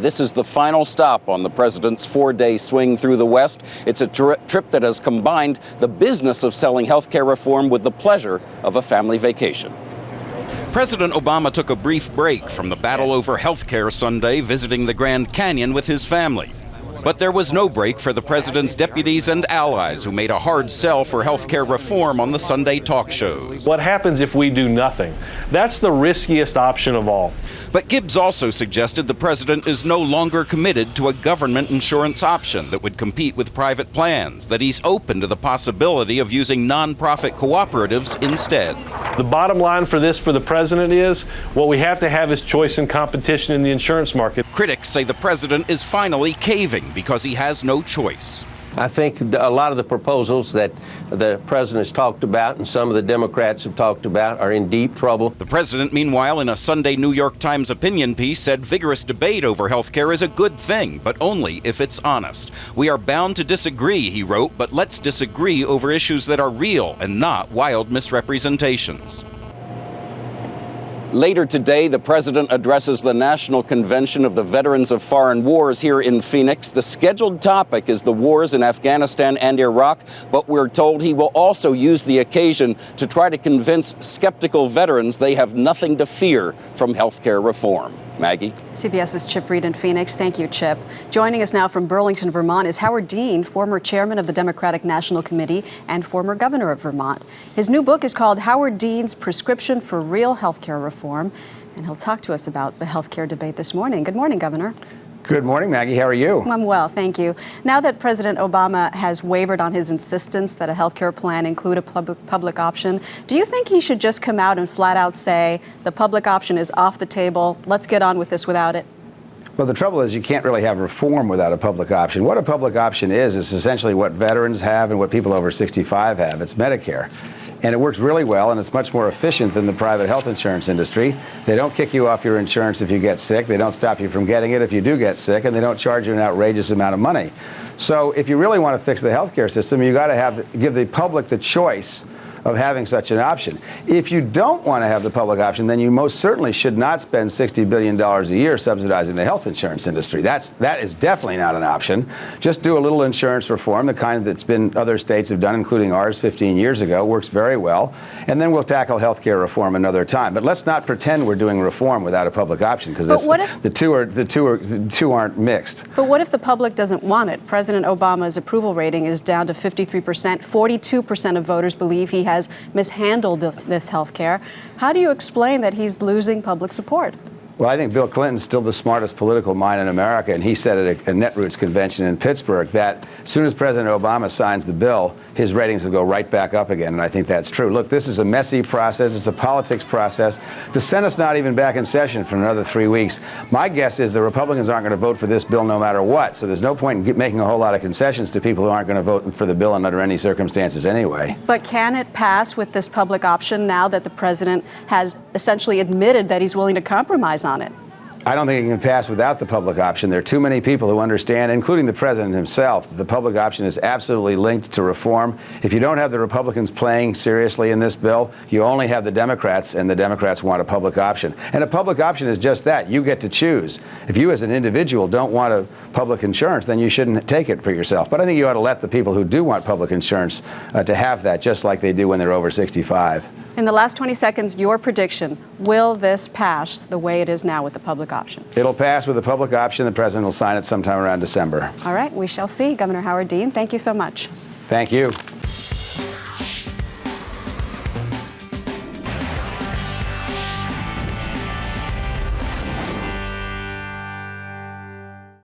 This is the final stop on the president's 4-day swing through the West. It's a trip that has combined the business of selling health care reform with the pleasure of a family vacation. President Obama took a brief break from the battle over health care Sunday, visiting the Grand Canyon with his family. But there was no break for the president's deputies and allies who made a hard sell for health care reform on the Sunday talk shows. What happens if we do nothing? That's the riskiest option of all. But Gibbs also suggested the president is no longer committed to a government insurance option that would compete with private plans, that he's open to the possibility of using nonprofit cooperatives instead. The bottom line for this for the president is what we have to have is choice and competition in the insurance market. Critics say the president is finally caving because he has no choice. I think a lot of the proposals that the president has talked about and some of the Democrats have talked about are in deep trouble. The president, meanwhile, in a Sunday New York Times opinion piece, said vigorous debate over health care is a good thing, but only if it's honest. We are bound to disagree, he wrote, but let's disagree over issues that are real and not wild misrepresentations. Later today, the president addresses the National Convention of the Veterans of Foreign Wars here in Phoenix. The scheduled topic is the wars in Afghanistan and Iraq, but we're told he will also use the occasion to try to convince skeptical veterans they have nothing to fear from health care reform. Maggie? CBS's Chip Reid in Phoenix. Thank you, Chip. Joining us now from Burlington, Vermont is Howard Dean, former chairman of the Democratic National Committee and former governor of Vermont. His new book is called Howard Dean's Prescription for Real Healthcare Reform, and he'll talk to us about the healthcare debate this morning. Good morning, Governor. Good morning, Maggie. How are you? I'm well, thank you. Now that President Obama has wavered on his insistence that a health care plan include a public option, do you think he should just come out and flat out say the public option is off the table, let's get on with this without it? Well, the trouble is you can't really have reform without a public option. What a public option is essentially what veterans have and what people over 65 have. It's Medicare. And it works really well, and it's much more efficient than the private health insurance industry. They don't kick you off your insurance if you get sick. They don't stop you from getting it if you do get sick, and they don't charge you an outrageous amount of money. So if you really want to fix the healthcare system, you got to give the public the choice of having such an option. If you don't want to have the public option, then you most certainly should not spend $60 billion a year subsidizing the health insurance industry. That is definitely not an option. Just do a little insurance reform, the kind that's been other states have done, including ours 15 years ago, works very well. And then we'll tackle health care reform another time. But let's not pretend we're doing reform without a public option, because the two aren't mixed. But what if the public doesn't want it? President Obama's approval rating is down to 53%. 42% of voters believe he has mishandled this health care. How do you explain that he's losing public support? Well, I think Bill Clinton's still the smartest political mind in America, and he said at a Netroots convention in Pittsburgh that as soon as President Obama signs the bill, his ratings will go right back up again, and I think that's true. Look, this is a messy process. It's a politics process. The Senate's not even back in session for another 3 weeks. My guess is the Republicans aren't going to vote for this bill no matter what, so there's no point in making a whole lot of concessions to people who aren't going to vote for the bill under any circumstances anyway. But can it pass with this public option now that the president has essentially admitted that he's willing to compromise on it? I don't think it can pass without the public option. There are too many people who understand, including the president himself, that the public option is absolutely linked to reform. If you don't have the Republicans playing seriously in this bill, you only have the Democrats, and the Democrats want a public option. And a public option is just that. You get to choose. If you as an individual don't want a public insurance, then you shouldn't take it for yourself. But I think you ought to let the people who do want public insurance to have that, just like they do when they're over 65. In the last 20 seconds, your prediction, will this pass the way it is now with the public option? It'll pass with the public option. The president will sign it sometime around December. All right, we shall see. Governor Howard Dean, thank you so much. Thank you.